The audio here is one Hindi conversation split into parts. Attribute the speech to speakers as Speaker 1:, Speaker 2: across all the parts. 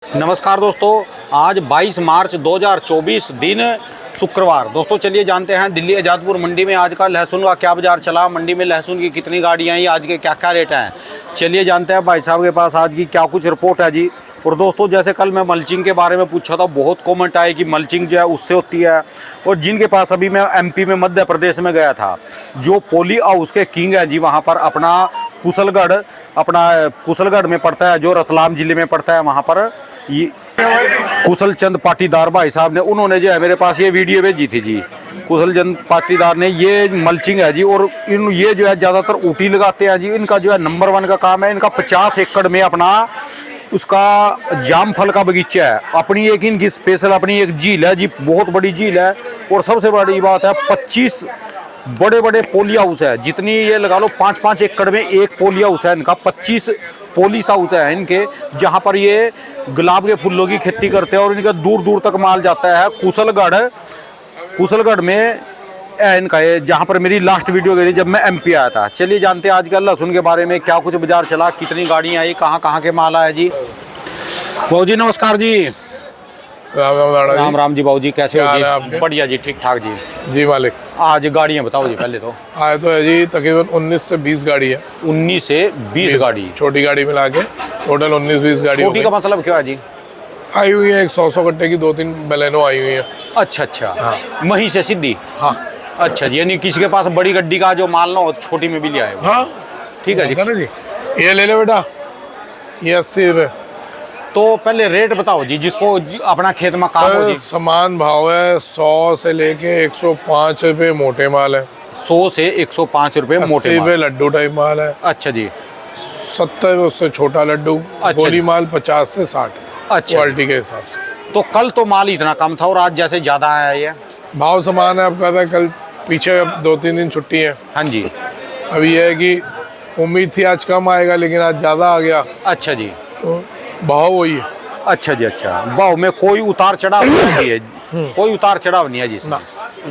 Speaker 1: नमस्कार दोस्तों, आज 22 मार्च 2024 दिन शुक्रवार। दोस्तों चलिए जानते हैं दिल्ली आज़ादपुर मंडी में आज का लहसुन का क्या बाजार चला, मंडी में लहसुन की कितनी गाड़ियाँ आई, आज के क्या क्या रेट हैं। चलिए जानते हैं भाई साहब के पास आज की क्या कुछ रिपोर्ट है जी। और दोस्तों जैसे कल मैं मल्चिंग के बारे में पूछा था, बहुत कमेंट आए कि मल्चिंग जो है उससे होती है। और जिनके पास अभी मैं एमपी में मध्य प्रदेश में गया था, जो पोली हाउस के किंग है जी, वहाँ पर अपना कुशलगढ़ में पड़ता है, जो रतलाम जिले में पड़ता है, वहाँ पर ये कुशल चंद पाटीदार भाई साहब ने, उन्होंने जो है मेरे पास ये वीडियो भेजी थी जी। कुशल चंद पाटीदार ने ये मल्चिंग है जी, और ये जो है ज़्यादातर ऊटी लगाते हैं जी। इनका जो है नंबर 1 का काम है। इनका 50 एकड़ में अपना उसका जामफल का बगीचा है। अपनी एक इनकी स्पेशल अपनी एक झील है जी, बहुत बड़ी झील है। और सबसे बड़ी बात है 25 बड़े बड़े पोली हाउस है। जितनी ये लगा लो 5-5 एकड़ में एक पोली हाउस है इनका, 25 पोलिस हाउस है इनके, जहाँ पर ये गुलाब के फूलों की खेती करते हैं। और इनका दूर दूर तक माल जाता है। कुशलगढ़ में इनका ये, जहाँ पर मेरी लास्ट वीडियो गई जब मैं एमपी आया था। चलिए जानते हैं आजकल लहसुन के बारे में क्या कुछ बाजार चला, कितनी गाड़ियाँ आई, कहाँ कहाँ के माल आया जी। बाबू जी नमस्कार जी। राम राम जी। बाबू जी कैसे हो जी? बढ़िया जी, ठीक ठाक जी मालिक। आज गाड़ियाँ बताओ जी। पहले तो
Speaker 2: आए तो है जी तकरीबन 19 से 20 गाड़ी है।
Speaker 1: 19 से 20 गाड़ी, छोटी
Speaker 2: गाड़ी मिला के टोटल 19-20 गाड़ी।
Speaker 1: छोटी का मतलब क्या है जी?
Speaker 2: आई हुई है 100 कट्टे की 2-3 बेलेनो आई हुई है।
Speaker 1: अच्छा
Speaker 2: हाँ।
Speaker 1: वहीं से सीधी?
Speaker 2: हाँ।
Speaker 1: अच्छा जी, यानी किसी के पास बड़ी गड्डी का जो माल ना हो, छोटी में भी ले आए।
Speaker 2: हाँ
Speaker 1: ठीक है जी।
Speaker 2: ये ले ले बेटा, ये 80 रुपये।
Speaker 1: तो पहले रेट बताओ जी, जिसको अपना खेत में काम हो जी।
Speaker 2: समान भाव है 100 से लेके 105 रुपये मोटे माल है।
Speaker 1: 100 से 105 रुपये मोटे माल।
Speaker 2: लड्डू टाइप माल है।
Speaker 1: अच्छा जी।
Speaker 2: 70 उससे छोटा लड्डू। गोली माल 50 से 60।
Speaker 1: अच्छा,
Speaker 2: क्वालिटी के हिसाब से।
Speaker 1: तो कल तो माल इतना कम था और आज जैसे ज्यादा आया ये
Speaker 2: भाव समान है। आपका था कल पीछे 2-3 दिन छुट्टी है।
Speaker 1: हाँ जी।
Speaker 2: अभी यह है कि उम्मीद थी आज कम आएगा, लेकिन आज ज़्यादा आ गया।
Speaker 1: अच्छा जी।
Speaker 2: तो भाव वही है।
Speaker 1: अच्छा जी। अच्छा, भाव में कोई उतार चढ़ाव नहीं है? कोई उतार चढ़ाव नहीं है जी ना।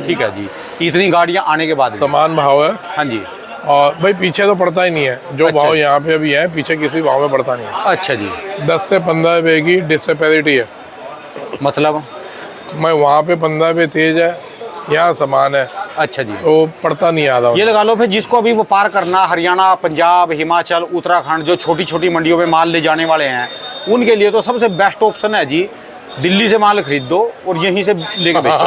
Speaker 1: ठीक है जी। इतनी गाड़ियाँ आने के बाद
Speaker 2: समान भाव है।
Speaker 1: हाँ जी।
Speaker 2: और भाई पीछे तो पड़ता ही नहीं है जो
Speaker 1: अच्छा।
Speaker 2: भाव यहाँ पे अभी है, पीछे किसी भाव में पड़ता नहीं है।
Speaker 1: अच्छा जी।
Speaker 2: 10 से 15 रुपये की डिस्पेरिटी है।
Speaker 1: मतलब
Speaker 2: मैं वहाँ पे 15 रुपये तेज है, यहाँ समान है।
Speaker 1: अच्छा जी।
Speaker 2: तो पड़ता नहीं आधा।
Speaker 1: ये लगा लो फिर जिसको अभी व्यापार करना, हरियाणा, पंजाब, हिमाचल, उत्तराखंड, जो छोटी छोटी मंडियों में माल ले जाने वाले हैं, उनके लिए तो सबसे बेस्ट ऑप्शन है जी, दिल्ली से माल खरीद दो और यहीं से लेके बेचो।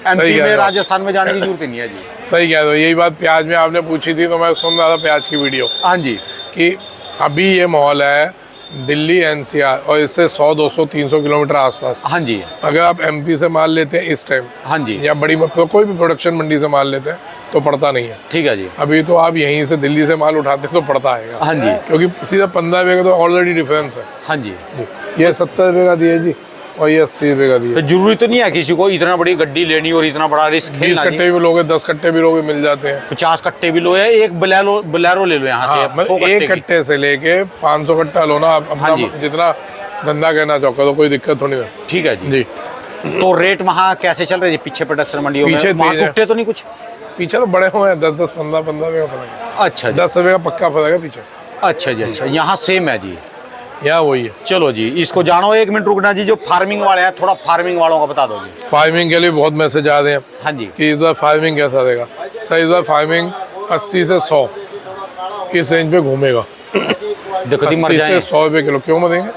Speaker 1: एमपी में, राजस्थान में जाने की जरूरत नहीं है जी।
Speaker 2: सही कह रहे हो। यही बात प्याज में आपने पूछी थी, तो मैं सुन रहा था प्याज की वीडियो।
Speaker 1: हाँ जी।
Speaker 2: कि अभी ये माहौल है दिल्ली एनसीआर और इससे 100, 200, 300 किलोमीटर आसपास।
Speaker 1: हाँ जी।
Speaker 2: अगर आप एमपी से माल लेते हैं इस टाइम,
Speaker 1: हाँ जी,
Speaker 2: या बड़ी कोई भी प्रोडक्शन मंडी से माल लेते हैं तो पड़ता नहीं है।
Speaker 1: ठीक है जी।
Speaker 2: अभी तो आप यहीं से दिल्ली से माल उठाते हैं तो पड़ता आएगा।
Speaker 1: हाँ जी।
Speaker 2: क्योंकि सीधा 15 रुपये का तो ऑलरेडी डिफरेंस है।
Speaker 1: हाँ जी।
Speaker 2: ये 70 रुपये का दिए जी, और ये 80 रुपये का दिए।
Speaker 1: तो जरूरी तो नहीं है किसी को इतना बड़ी गड्डी लेनी और इतना बड़ा रिस्क खेलना।
Speaker 2: 20 कट्टे भी लोगे, 10 कट्टे भी लोगे, मिल जाते हैं।
Speaker 1: 50 कट्टे भी लो, है एक बलेरो ले लो यहाँ से।
Speaker 2: मतलब एक कट्टे से लेके 500 कट्टा लो ना, आप अपना जितना धंधा कहना चाहो तो कोई दिक्कत थोड़ी है।
Speaker 1: ठीक है जी। तो रेट वहाँ कैसे चल रहे हैं पीछे प्रोडक्शन मंडियों में? वहाँ टूटे तो नहीं कुछ?
Speaker 2: पीछे तो बड़े हुए हैं, 10-10, 15-15 रुपये का फर्क है।
Speaker 1: अच्छा,
Speaker 2: 10 रुपये का पक्का फर्क है पीछे।
Speaker 1: अच्छा जी। अच्छा, यहाँ सेम है जी,
Speaker 2: यहाँ वही है।
Speaker 1: चलो जी, इसको जानो। 1 मिनट रुकना जी। जो फार्मिंग वाले हैं, थोड़ा फार्मिंग वालों का बता दो जी।
Speaker 2: फार्मिंग के लिए बहुत मैसेज आ रहे हैं।
Speaker 1: हाँ जी।
Speaker 2: कि इस बार फार्मिंग कैसा देगा। सही, इस बार फार्मिंग 80 से 100 इस रेंज पे घूमेगा। 80 से 100 रुपये किलो क्यों मत देंगे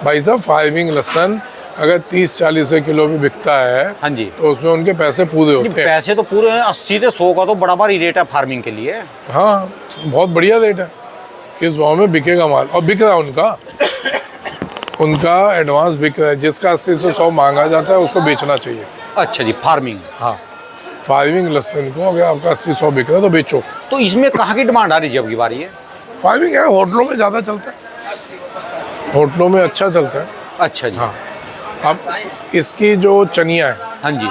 Speaker 2: भाई साहब। फार्मिंग लहसुन अगर 30-40 रुपये किलो भी बिकता है,
Speaker 1: हाँ जी,
Speaker 2: तो उसमें उनके पैसे पूरे होते हैं।
Speaker 1: पैसे तो पूरे हैं। 80 से 100 का तो बड़ा भारी रेट है फार्मिंग के लिए।
Speaker 2: हाँ, बहुत बढ़िया रेट है। इस भाव में बिकेगा माल, और बिक रहा है उनका एडवांस बिक रहा है। जिसका 80 से 100 मांगा जाता है उसको बेचना चाहिए।
Speaker 1: अच्छा जी। फार्मिंग,
Speaker 2: हाँ, फार्मिंग लहसुन को अगर आपका 80-100 बिक रहा है तो बेचो।
Speaker 1: तो इसमें कहाँ की डिमांड आ रही है अब की बारी है?
Speaker 2: फार्मिंग है, होटलों में ज़्यादा चलता है, होटलों में अच्छा चलता है।
Speaker 1: अच्छा जी।
Speaker 2: हाँ। अब इसकी जो चनिया है,
Speaker 1: हाँ जी,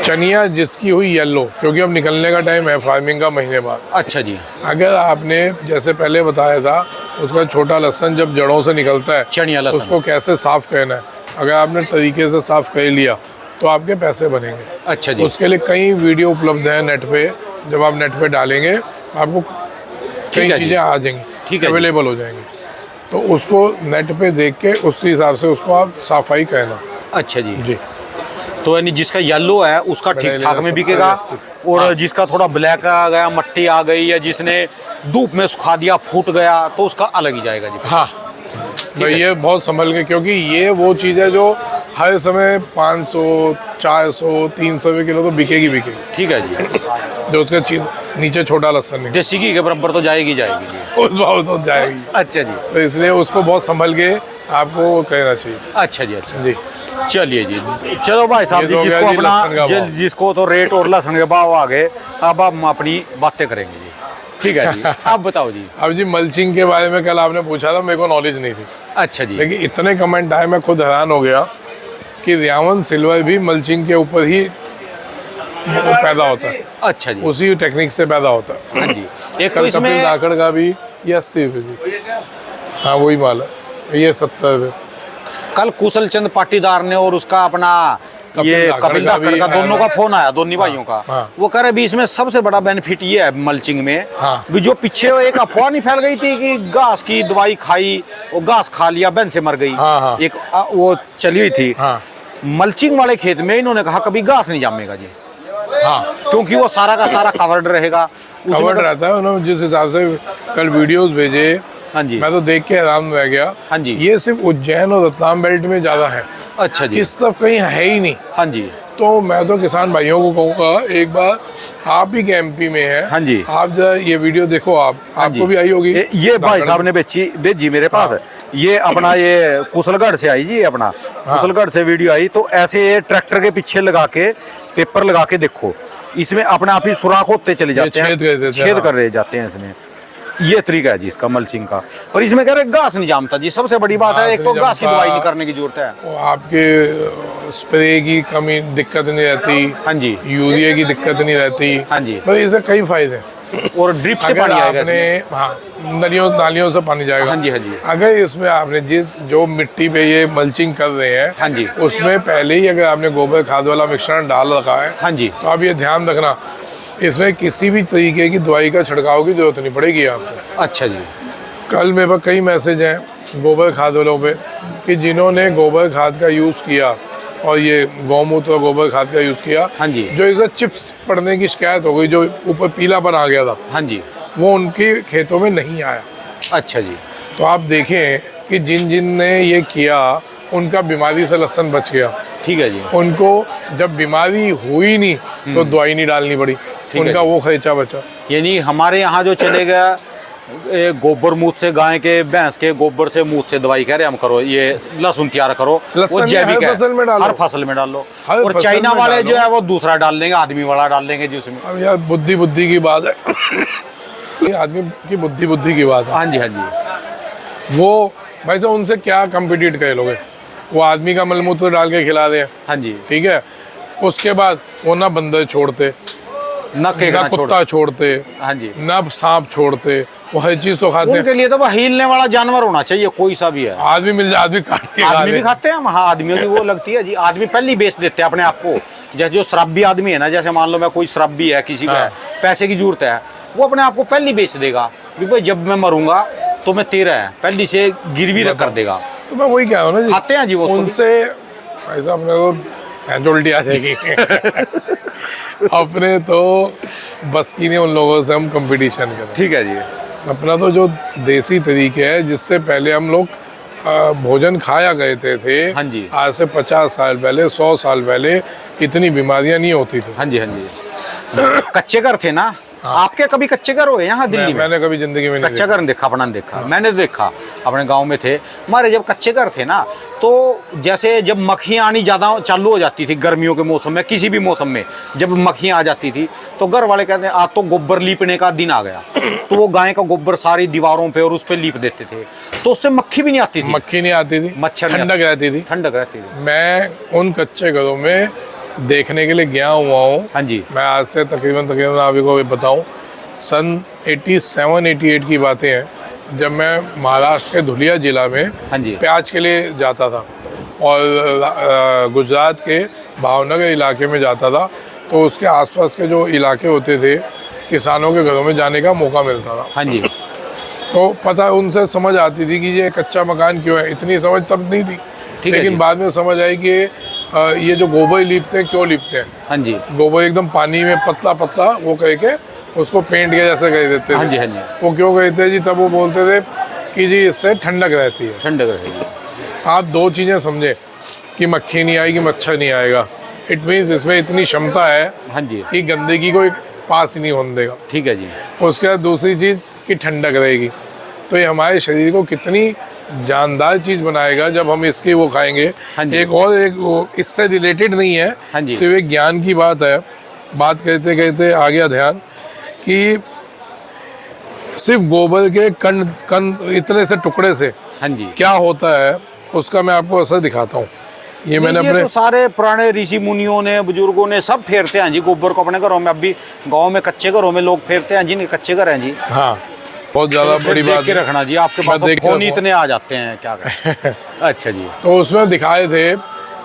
Speaker 2: चनिया जिसकी हुई येलो, क्योंकि अब निकलने का टाइम है फार्मिंग का, महीने बाद।
Speaker 1: अच्छा जी।
Speaker 2: अगर आपने जैसे पहले बताया था, उसका छोटा लहसुन जब जड़ों से निकलता है,
Speaker 1: चनिया लहसुन,
Speaker 2: उसको कैसे साफ करना है, अगर आपने तरीके से साफ कर लिया तो आपके पैसे बनेंगे।
Speaker 1: अच्छा जी।
Speaker 2: उसके लिए कई वीडियो उपलब्ध हैं नेट पे। जब आप नेट पे डालेंगे आपको कई चीज़ें आ जाएंगी,
Speaker 1: ठीक है,
Speaker 2: अवेलेबल हो जाएंगी। तो उसको नेट पे देख के उस हिसाब से उसको आप सफाई कहना।
Speaker 1: अच्छा जी।
Speaker 2: जी।
Speaker 1: तो यानी जिसका येलो है उसका ठीक ठाक में बिकेगा, और जिसका थोड़ा ब्लैक आ गया, मट्टी आ गई, या जिसने धूप में सुखा दिया फूट गया, तो उसका अलग ही जाएगा जी।
Speaker 2: हाँ भाई, ये बहुत संभल के, क्योंकि ये वो चीज़ है जो हर समय 500, 400, 300 रुपये किलो तो बिकेगी बिकेगी।
Speaker 1: ठीक है जी।
Speaker 2: जो उसका नीचे छोटा लहसुन है,
Speaker 1: देसी घी के बराबर तो जाएगी जाएगी जी।
Speaker 2: उस भाव तो जाएगी।
Speaker 1: अच्छा जी।
Speaker 2: तो इसलिए उसको बहुत संभल के आपको कहना चाहिए।
Speaker 1: अच्छा जी। अच्छा
Speaker 2: जी।
Speaker 1: चलिए जी, चलो भाई साहब जी, जिसको अपना जिसको तो रेट और लहसुन के भाव आ गए, अब हम अपनी बातें करेंगे जी। ठीक है जी। आप बताओ जी।
Speaker 2: अब जी मल्चिंग के बारे में कल आपने पूछा था, मेरे को नॉलेज नहीं थी।
Speaker 1: अच्छा जी।
Speaker 2: लेकिन इतने कमेंट आए, मैं खुद हैरान हो गया कि रियावन सिल्वर भी मल्चिंग के ऊपर ही पैदा होता है।
Speaker 1: अच्छा जी।
Speaker 2: उसी टेक्निक से पैदा होता है।
Speaker 1: हाँ जी। एक तो
Speaker 2: कल
Speaker 1: इसमें
Speaker 2: कपिल धाकड़ का भी ये 80 रुपये जी। हाँ वही माल है, ये 70 रुपये।
Speaker 1: कल कुशल चंद पाटीदार ने और उसका अपना ये कपिल धाकड़ का दोनों का फोन आया, दोनों भाइयों का।
Speaker 2: हाँ।
Speaker 1: वो कह रहे भी इसमें सबसे बड़ा बेनिफिट ये है मल्चिंग में,
Speaker 2: हाँ।
Speaker 1: भी जो पीछे एक अफवाह नहीं फैल गई थी कि घास की दवाई खाई, वो घास खा लिया बहन से मर गई।
Speaker 2: हाँ, हाँ।
Speaker 1: एक वो चली हुई थी।
Speaker 2: हाँ।
Speaker 1: मल्चिंग वाले खेत में इन्होंने कहा कभी घास नहीं जामेगा जी।
Speaker 2: हाँ,
Speaker 1: क्योंकि वो सारा का सारा कवर्ड रहेगा,
Speaker 2: कवर्ड रहता है। उन्होंने जिस हिसाब से कल वीडियोस भेजे,
Speaker 1: हाँ जी,
Speaker 2: मैं तो देख के हैरान रह गया।
Speaker 1: हाँ जी।
Speaker 2: ये सिर्फ उज्जैन और रतलाम बेल्ट में ज्यादा है।
Speaker 1: अच्छा जी।
Speaker 2: इस तरफ कहीं है ही नहीं।
Speaker 1: हाँ जी।
Speaker 2: तो मैं तो किसान भाइयों को कहूँगा, एक बार आप ही के एमपी में है,
Speaker 1: हाँ जी,
Speaker 2: आप जरा ये वीडियो देखो। आपको भी आई होगी।
Speaker 1: ये भाई साहब ने भेजी मेरे पास।
Speaker 2: हाँ।
Speaker 1: ये अपना ये कुशलगढ़ से आई जी, अपना कुशलगढ़ से वीडियो आई। तो ऐसे ट्रैक्टर के पीछे लगा के पेपर लगा के देखो, इसमें अपने आप ही सुराख होते चले जाते हैं, छेद कर रहे जाते हैं इसमें। ये तरीका है जी इसका मल्चिंग का। और इसमें कह रहे घास नहीं जामता जी, सबसे बड़ी बात है। एक तो घास की दवाई नहीं करने की जरूरत है,
Speaker 2: आपके स्प्रे की कमी दिक्कत नहीं रहती।
Speaker 1: हाँ जी।
Speaker 2: यूरिया की दिक्कत नहीं रहती।
Speaker 1: हाँ जी।
Speaker 2: पर इससे कई फायदे हैं।
Speaker 1: और ड्रिप से पानी आएगा इसमें।
Speaker 2: हाँ, नालियों से पानी जाएगा।
Speaker 1: हाँ जी, हाँ जी।
Speaker 2: अगर इसमें आपने जो मिट्टी पे ये मल्चिंग कर रहे हैं,
Speaker 1: हाँ जी,
Speaker 2: उसमें पहले ही अगर आपने गोबर खाद वाला मिश्रण डाल रखा है,
Speaker 1: हाँ जी,
Speaker 2: तो आप ये ध्यान रखना, इसमें किसी भी तरीके की दवाई का छिड़काव की जरूरत नहीं पड़ेगी आपको।
Speaker 1: अच्छा जी।
Speaker 2: कल मेरे पास कई मैसेज हैं गोबर खाद वालों पे कि जिन्होंने गोबर खाद का यूज़ किया और ये गौमूत्र और गोबर खाद का यूज़ किया,
Speaker 1: हाँ जी,
Speaker 2: जो इधर चिप्स पड़ने की शिकायत हो गई, जो ऊपर पीलापन आ गया था,
Speaker 1: हाँ जी,
Speaker 2: वो उनके खेतों में नहीं आया।
Speaker 1: अच्छा जी।
Speaker 2: तो आप देखें कि जिन ने ये किया उनका बीमारी से लहसुन बच गया।
Speaker 1: ठीक है जी।
Speaker 2: उनको जब बीमारी हुई नहीं तो दवाई नहीं डालनी पड़ी, उनका वो खर्चा बचा।
Speaker 1: यानी हमारे यहाँ जो चले गया गोबर मूत से, गाय के भैंस के गोबर से मूत से दवाई कह रहे हम करो, ये लहसुन तैयार करो, वो जैविक है,
Speaker 2: फसल में डालो,
Speaker 1: हर फसल में डाल लो। और चाइना वाले जो है वो दूसरा डाल देंगे, आदमी वाला डाल देंगे जिसमें।
Speaker 2: अब यार बुद्धि की बात है। ये आदमी की बुद्धि की बात है।
Speaker 1: हाँ जी, हाँ जी।
Speaker 2: वो भाई साहब उनसे क्या कम्पिटिट कर लोगे? वो आदमी का मलमूत्र डाल के खिला दे।
Speaker 1: हाँ जी।
Speaker 2: ठीक है, उसके बाद वो ना बंदर छोड़ते, ना कुत्ता छोड़ते,
Speaker 1: हाँ जी,
Speaker 2: ना सांप छोड़ते, वो हर चीज तो खाते हैं।
Speaker 1: उनके लिए तो हिलने वाला जानवर होना चाहिए, कोई सा भी है।
Speaker 2: आदमी मिल जाए, आदमी काट के
Speaker 1: आदमी भी खाते हैं हम। हाँ, आदमियों की वो लगती है जी। आदमी पहले ही बेच देते हैं अपने आप को। जैसे जो शराबी आदमी है ना, जैसे मान लो मैं कोई शराबी है, किसी का पैसे की जरूरत है, वो अपने आप को पहले ही बेच देगा कि भाई जब मैं मरूंगा तो मैं तेरा है, पहले से गिरवी रख कर देगा।
Speaker 2: तो मैं वही कह रहा हूँ ना जी,
Speaker 1: खाते हैं जी वो।
Speaker 2: उनसे ऐसा अपने तो उल्टी आ जाएगी। अपने तो बस की नहीं उन लोगों से हम कंपटीशन करें।
Speaker 1: ठीक है जी।
Speaker 2: अपना तो जो देसी तरीके है, जिससे पहले हम लोग भोजन खाया करते थे।
Speaker 1: हाँ जी।
Speaker 2: आज से 50 साल पहले, 100 साल पहले इतनी बीमारियां नहीं होती थी।
Speaker 1: हाँ जी, हाँ जी। कच्चे घर थे ना। आपके कभी कच्चे घर हुए यहाँ दिल्ली में?
Speaker 2: मैंने कभी जिंदगी में
Speaker 1: कच्चा घर नहीं देखा, अपना देखा। मैंने देखा, अपने गांव में थे हमारे जब कच्चे घर थे ना, तो जैसे जब मक्खियाँ आनी ज़्यादा चालू हो जाती थी गर्मियों के मौसम में, किसी भी मौसम में जब मक्खियाँ आ जाती थी, तो घर वाले कहते हैं आज तो गोबर लीपने का दिन आ गया। तो वो गाय का गोबर सारी दीवारों पे और उस पे लीप देते थे, तो उससे मक्खी भी नहीं आती थी।
Speaker 2: मक्खी नहीं आती थी,
Speaker 1: मच्छर
Speaker 2: ठंडक रहती थी।
Speaker 1: ठंडक रहती थी।
Speaker 2: मैं उन कच्चे घरों में देखने के लिए गया हुआ हूँ।
Speaker 1: हाँ जी।
Speaker 2: मैं आज से तकरीबन आपको बताऊँ, सन 87-88 की बातें हैं, जब मैं महाराष्ट्र के धुलिया जिला में
Speaker 1: हाँ जी
Speaker 2: प्याज के लिए जाता था और गुजरात के भावनगर इलाके में जाता था, तो उसके आसपास के जो इलाके होते थे, किसानों के घरों में जाने का मौका मिलता था।
Speaker 1: हाँ जी।
Speaker 2: तो पता उनसे समझ आती थी कि ये कच्चा मकान क्यों है, इतनी समझ तब नहीं थी,
Speaker 1: ठीक है
Speaker 2: लेकिन
Speaker 1: जी।
Speaker 2: बाद में समझ आई कि ये जो गोबर लीपते हैं क्यों लीपते हैं।
Speaker 1: हाँ जी,
Speaker 2: गोबर एकदम पानी में पतला पतला वो कह के उसको पेंट के जैसे कह देते थे।
Speaker 1: हाँ जी, हाँ जी,
Speaker 2: वो क्यों कहते हैं जी, तब वो बोलते थे कि जी इससे ठंडक रहती है।
Speaker 1: ठंडक रहेगी।
Speaker 2: आप दो चीज़ें समझे कि मक्खी नहीं आएगी, मच्छर नहीं आएगा, इट मीन्स इसमें इतनी क्षमता है
Speaker 1: हाँ जी,
Speaker 2: कि गंदगी को पास ही नहीं होने देगा।
Speaker 1: ठीक है जी।
Speaker 2: उसके बाद दूसरी चीज़ कि ठंडक रहेगी। तो ये हमारे शरीर को कितनी जानदार चीज़ बनाएगा जब हम इसकी वो खाएंगे।
Speaker 1: हाँ जी।
Speaker 2: एक और एक वो इससे रिलेटेड नहीं है,
Speaker 1: हाँ जी।
Speaker 2: सिर्फ एक ज्ञान की बात है। बात कहते कहते आ गया ध्यान कि सिर्फ गोबर के कण कण इतने से टुकड़े से
Speaker 1: हाँ जी,
Speaker 2: क्या होता है उसका मैं आपको असर दिखाता हूँ। ये मैंने
Speaker 1: ये
Speaker 2: अपने
Speaker 1: तो सारे पुराने ऋषि मुनियों ने, बुजुर्गों ने सब फेरते हैं जी गोबर को अपने घरों में। अब भी गाँव में कच्चे घरों में लोग फेरते हैं, जिनके कच्चे घर हैं जी।
Speaker 2: हाँ बहुत ज़्यादा बड़ी
Speaker 1: देख
Speaker 2: बात
Speaker 1: के
Speaker 2: है।
Speaker 1: रखना जी, आपके
Speaker 2: मैं
Speaker 1: पास
Speaker 2: देख
Speaker 1: तो
Speaker 2: के
Speaker 1: फोन
Speaker 2: रखूँ।
Speaker 1: इतने आ जाते हैं, क्या करें। अच्छा जी।
Speaker 2: तो उसमें दिखाए थे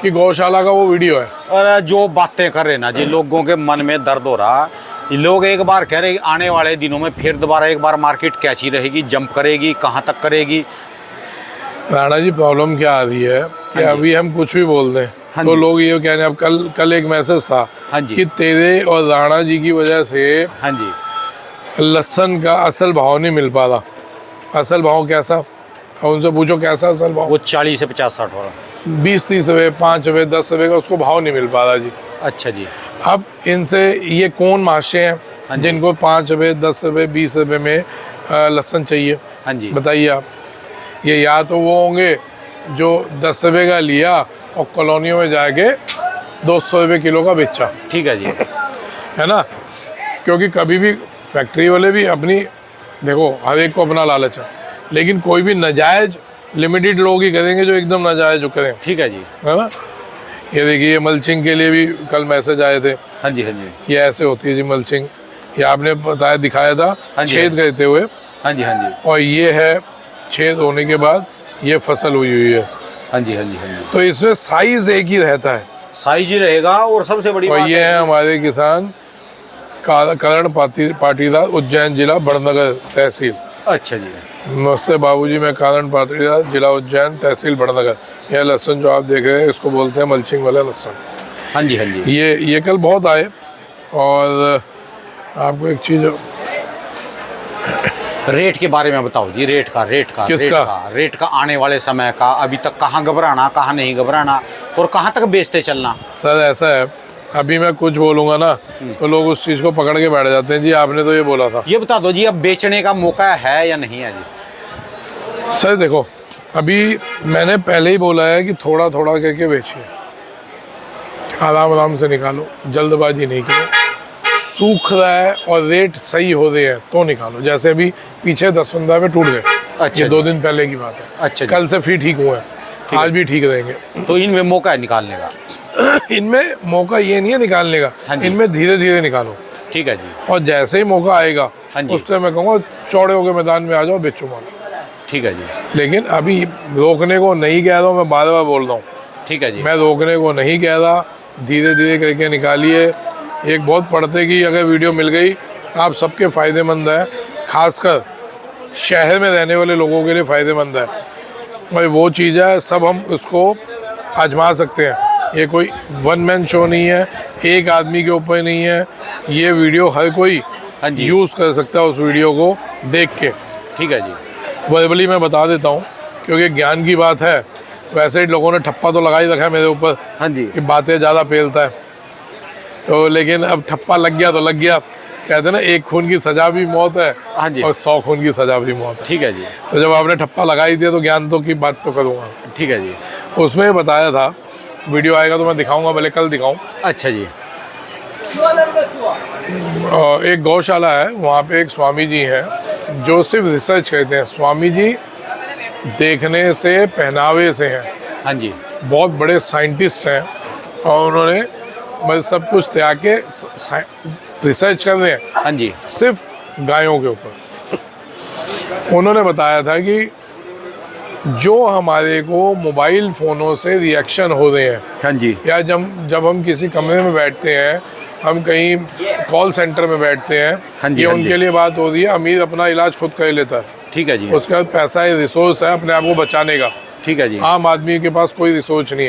Speaker 2: कि गौशाला का वो वीडियो है।
Speaker 1: और जो बातें कर रहे ना जी, लोगों के मन में दर्द हो रहा। ये लोग एक बार कह रहे हैं आने वाले दिनों में फिर दोबारा एक बार मार्केट कैसी रहेगी, जंप करेगी, कहाँ तक करेगी।
Speaker 2: राणा जी प्रॉब्लम क्या आ रही है कि
Speaker 1: हाँ जी।
Speaker 2: अभी हम कुछ भी बोल दें
Speaker 1: हाँ
Speaker 2: तो
Speaker 1: जी।
Speaker 2: लोग ये कह रहे हैं। अब कल एक मैसेज था
Speaker 1: हाँ जी।
Speaker 2: कि तेरे और राणा जी की वजह से
Speaker 1: हाँ जी,
Speaker 2: लहसुन का असल भाव नहीं मिल पा रहा। असल भाव कैसा? अब उनसे पूछो कैसा असल भाव।
Speaker 1: वो 40 से 50-60 वाला।
Speaker 2: 20-30 रुपये, 5 रुपये, 10 रुपये का उसको भाव नहीं मिल पा रहा जी।
Speaker 1: अच्छा जी।
Speaker 2: अब इनसे ये कौन महाशय
Speaker 1: हाँ
Speaker 2: हैं
Speaker 1: जी।
Speaker 2: जिनको 5 रुपये, 10 रुपये, 20 रुपये में लहसुन चाहिए?
Speaker 1: हाँ जी,
Speaker 2: बताइए आप। ये या तो वो होंगे जो 10 रुपये का लिया और कॉलोनियों में जाके 200 रुपये किलो का बेचा,
Speaker 1: ठीक है जी।
Speaker 2: है ना। क्योंकि कभी भी फैक्ट्री वाले भी अपनी, देखो हर एक को अपना लालच है, लेकिन कोई भी नाजायज लिमिटेड लोग ही करेंगे जो एकदम नाजायज जो करें,
Speaker 1: ठीक है जी।
Speaker 2: है ना। ये देखिए ये मल्चिंग के लिए भी कल मैसेज आए थे।
Speaker 1: हाँ जी, हाँ जी,
Speaker 2: ये ऐसे होती है जी मल्चिंग। ये आपने बताया, दिखाया था
Speaker 1: हाँ जी।
Speaker 2: छेद करते हुए,
Speaker 1: हाँ जी, हाँ जी,
Speaker 2: और ये है छेद होने के बाद ये फसल हुई है।
Speaker 1: हाँ जी, हाँ जी, हाँ जी।
Speaker 2: तो इसमें साइज एक ही रहता है।
Speaker 1: साइज ही रहेगा। और सबसे बड़ी
Speaker 2: और
Speaker 1: बात
Speaker 2: ये है हमारे किसान करण पाटीदार, उज्जैन जिला बड़नगर तहसील।
Speaker 1: अच्छा जी।
Speaker 2: नमस्ते बाबूजी, मैं कारण पाटीदार, जिला उज्जैन, तहसील बड़नगर। यह लहसुन जो आप देख रहे हैं इसको बोलते हैं मल्चिंग वाला लहसुन।
Speaker 1: हाँ जी, हाँ जी।
Speaker 2: ये कल बहुत आए। और आपको एक चीज़
Speaker 1: रेट के बारे में बताओ जी। रेट का
Speaker 2: किसका?
Speaker 1: रेट का आने वाले समय का, अभी तक कहाँ घबराना, कहाँ नहीं घबराना, और कहाँ तक बेचते चलना।
Speaker 2: सर ऐसा है, अभी मैं कुछ बोलूँगा ना तो लोग उस चीज़ को पकड़ के बैठ जाते हैं। जी आपने तो ये बोला था।
Speaker 1: ये बता दो जी, अब बेचने का मौका है या नहीं है जी?
Speaker 2: सर देखो, अभी मैंने पहले ही बोला है कि थोड़ा थोड़ा करके बेचिए, आराम आराम से निकालो, जल्दबाजी नहीं करो। सूख रहा है और रेट सही हो रहे हैं तो निकालो। जैसे अभी पीछे 10-15 में टूट गए।
Speaker 1: अच्छा
Speaker 2: ये 2 दिन पहले की बात है।
Speaker 1: अच्छा जी।
Speaker 2: कल से फिर ठीक हुए हैं, आज भी ठीक रहेंगे।
Speaker 1: तो इनमें मौका है निकालने का।
Speaker 2: इनमें मौका ये नहीं है निकालने
Speaker 1: हाँ
Speaker 2: का,
Speaker 1: जी।
Speaker 2: इनमें धीरे धीरे निकालो।
Speaker 1: ठीक है जी।
Speaker 2: और जैसे ही मौका आएगा
Speaker 1: हाँ जी।
Speaker 2: उससे मैं कहूँगा चौड़े होकर मैदान में आ जाओ, बेचो माल।
Speaker 1: ठीक है जी।
Speaker 2: लेकिन अभी रोकने को नहीं कह रहा हूँ, मैं बार बार बोल रहा हूँ,
Speaker 1: ठीक है जी।
Speaker 2: मैं रोकने को नहीं कह रहा। धीरे धीरे करके निकालिए। एक बहुत पढ़ते की अगर वीडियो मिल गई आप सबके फ़ायदेमंद है, खासकर शहर में रहने वाले लोगों के लिए फ़ायदेमंद है। और वो चीज़ है, सब हम उसको आजमा सकते हैं। ये कोई वन मैन शो नहीं है, एक आदमी के ऊपर नहीं है। ये वीडियो हर कोई
Speaker 1: हाँ जी।
Speaker 2: यूज़ कर सकता है उस वीडियो को देख के।
Speaker 1: ठीक है जी।
Speaker 2: वर्बली मैं बता देता हूँ क्योंकि ज्ञान की बात है। वैसे ही लोगों ने ठप्पा तो लगा ही रखा है मेरे ऊपर
Speaker 1: हाँ जी।
Speaker 2: कि बातें ज़्यादा पेलता है, तो लेकिन अब ठप्पा लग गया तो लग गया। कहते हैं ना, एक खून की सज़ा भी मौत है
Speaker 1: हाँ जी।
Speaker 2: और 100 खून की सज़ा भी मौत है।
Speaker 1: ठीक है जी।
Speaker 2: तो जब आपने ठप्पा लगाई थी तो ज्ञान तो की बात तो करूँगा।
Speaker 1: ठीक है जी।
Speaker 2: उसमें बताया था, वीडियो आएगा तो मैं दिखाऊंगा, भले कल दिखाऊं।
Speaker 1: अच्छा जी।
Speaker 2: एक गौशाला है, वहाँ पे एक स्वामी जी हैं जो सिर्फ रिसर्च करते हैं। स्वामी जी देखने से, पहनावे से हैं,
Speaker 1: हाँ जी।
Speaker 2: बहुत बड़े साइंटिस्ट हैं और उन्होंने मतलब सब कुछ त्याग के रिसर्च कर रहे हैं
Speaker 1: हाँ जी।
Speaker 2: सिर्फ गायों के ऊपर। उन्होंने बताया था कि जो हमारे को मोबाइल फ़ोनों से रिएक्शन हो रहे हैं,
Speaker 1: हाँ जी।
Speaker 2: या जब हम किसी कमरे में बैठते हैं, हम कहीं कॉल सेंटर में बैठते हैं,
Speaker 1: हाँ जी,
Speaker 2: ये
Speaker 1: हाँ
Speaker 2: उनके
Speaker 1: जी।
Speaker 2: लिए बात हो रही है। अमीर अपना इलाज खुद कर लेता है,
Speaker 1: ठीक है जी।
Speaker 2: उसके बाद पैसा है, रिसोर्स है अपने आप को बचाने का।
Speaker 1: ठीक है जी।
Speaker 2: आम आदमी के पास कोई रिसोर्स नहीं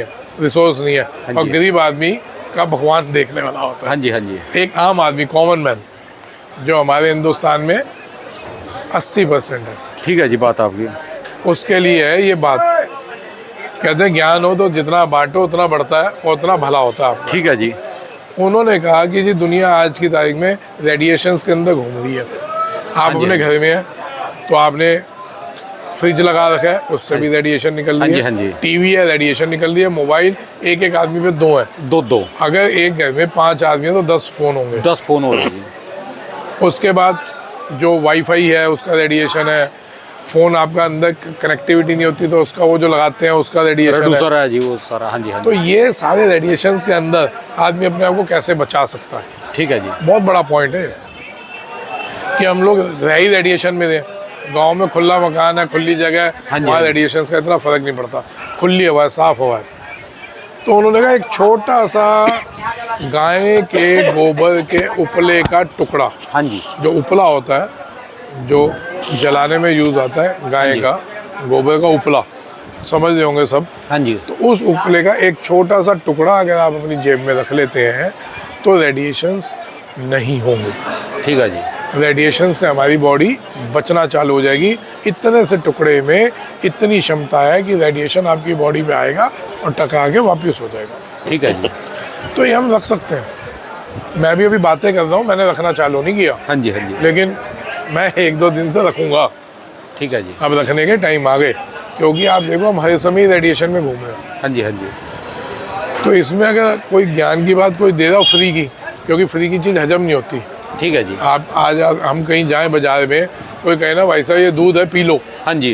Speaker 2: है,
Speaker 1: हाँ
Speaker 2: और
Speaker 1: जी।
Speaker 2: गरीब आदमी का भगवान देखने वाला होता है।
Speaker 1: हाँ जी, हाँ जी।
Speaker 2: एक आम आदमी, कॉमन मैन, जो हमारे हिंदुस्तान में 80% है,
Speaker 1: ठीक है जी, बात आपकी।
Speaker 2: उसके लिए है ये बात। कहते हैं ज्ञान हो तो जितना बांटो उतना बढ़ता है और उतना भला होता है आपका।
Speaker 1: ठीक है जी।
Speaker 2: उन्होंने कहा कि जी दुनिया आज की तारीख में रेडिएशंस के अंदर घूम रही है। आप
Speaker 1: जी,
Speaker 2: अपने घर में हैं तो आपने फ्रिज लगा रखा है, उससे भी रेडिएशन निकल
Speaker 1: हाँ
Speaker 2: रही
Speaker 1: जी,
Speaker 2: है।
Speaker 1: हाँ जी।
Speaker 2: टीवी है, रेडिएशन निकल रही है। मोबाइल, एक एक आदमी पे 2 है।
Speaker 1: दो
Speaker 2: अगर एक घर में 5 आदमी है तो 10 फ़ोन होंगे।
Speaker 1: 10 फोन हो रहे जी।
Speaker 2: उसके बाद जो वाईफाई है उसका रेडिएशन है। फ़ोन आपका अंदर कनेक्टिविटी नहीं होती तो उसका वो जो लगाते हैं उसका रेडिएशन है।
Speaker 1: प्रोड्यूसर है जी वो सारा। हाँ जी, हाँ
Speaker 2: तो
Speaker 1: जी।
Speaker 2: ये सारे रेडिएशंस के अंदर आदमी अपने आप को कैसे बचा सकता है,
Speaker 1: ठीक है जी।
Speaker 2: बहुत बड़ा पॉइंट है कि हम लोग रह ही रेडिएशन में दें। गांव में खुला मकान है, खुली जगह है,
Speaker 1: हाँ जी,
Speaker 2: वहाँ
Speaker 1: हाँ जी।
Speaker 2: रेडिएशंस का इतना फ़र्क नहीं पड़ता, खुली हवा है, साफ़ हवा है। तो उन्होंने कहा एक छोटा सा गाय के गोबर के उपले का टुकड़ा,
Speaker 1: हाँ जी।
Speaker 2: जो उपला होता है जो जलाने में यूज़ आता है, गाय
Speaker 1: जी।
Speaker 2: का गोबर का उपला, समझ रहे होंगे सब।
Speaker 1: हाँ जी।
Speaker 2: तो उस उपले का एक छोटा सा टुकड़ा अगर आप अपनी जेब में रख लेते हैं तो रेडिएशंस नहीं होंगे।
Speaker 1: ठीक है जी।
Speaker 2: रेडिएशन से हमारी बॉडी बचना चालू हो जाएगी। इतने से टुकड़े में इतनी क्षमता है कि रेडिएशन आपकी बॉडी पे आएगा और टकरा के वापस हो जाएगा।
Speaker 1: ठीक है जी।
Speaker 2: तो ये हम रख सकते हैं। मैं भी अभी बातें कर रहा हूँ, मैंने रखना चालू नहीं किया,
Speaker 1: हाँ जी, हाँ जी।
Speaker 2: लेकिन मैं 1-2 दिन से रखूँगा।
Speaker 1: ठीक है जी।
Speaker 2: अब रखने के टाइम आ गए, क्योंकि आप देखो हम हर समय रेडिएशन में घूम रहे हैं।
Speaker 1: हाँ जी, हाँ जी।
Speaker 2: तो इसमें अगर कोई ज्ञान की बात कोई दे रहा हो फ्री की, क्योंकि फ्री की चीज़ हजम नहीं होती।
Speaker 1: ठीक है जी।
Speaker 2: आप आज हम कहीं जाएं बाजार में, कोई कहे ना भाई साहब ये दूध है पी लो,
Speaker 1: हाँ जी।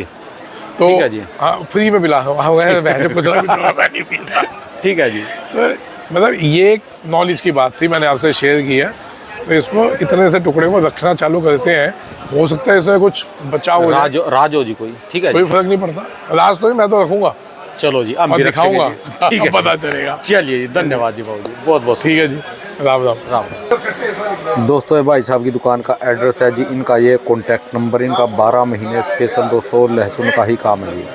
Speaker 2: तो
Speaker 1: ठीक है जी।
Speaker 2: हाँ फ्री में पिला दो। नहीं पीता।
Speaker 1: ठीक है जी।
Speaker 2: तो मतलब ये एक नॉलेज की बात थी, मैंने आपसे शेयर की है। तो इसको इतने से टुकड़े को रखना चालू करते हैं, हो सकता है इसमें कुछ बचाव हो जाए,
Speaker 1: राजो जी कोई। ठीक है
Speaker 2: कोई
Speaker 1: जी।
Speaker 2: फर्क नहीं पड़ता। लास्ट तो नहीं, मैं तो रखूंगा
Speaker 1: चलो जी, हम
Speaker 2: और
Speaker 1: भी रखेंगे
Speaker 2: दिखाऊंगा,
Speaker 1: जी। ठीक है,
Speaker 2: पता चलेगा।
Speaker 1: चलिए जी, धन्यवाद जी बाबू जी, बहुत बहुत।
Speaker 2: ठीक है जी, राम राम।
Speaker 1: राम। दोस्तों ये भाई साहब की दुकान का एड्रेस है जी, इनका ये कॉन्टैक्ट नंबर, इनका 12 महीने स्पेशल दोस्तों लहसुन का ही काम है जी।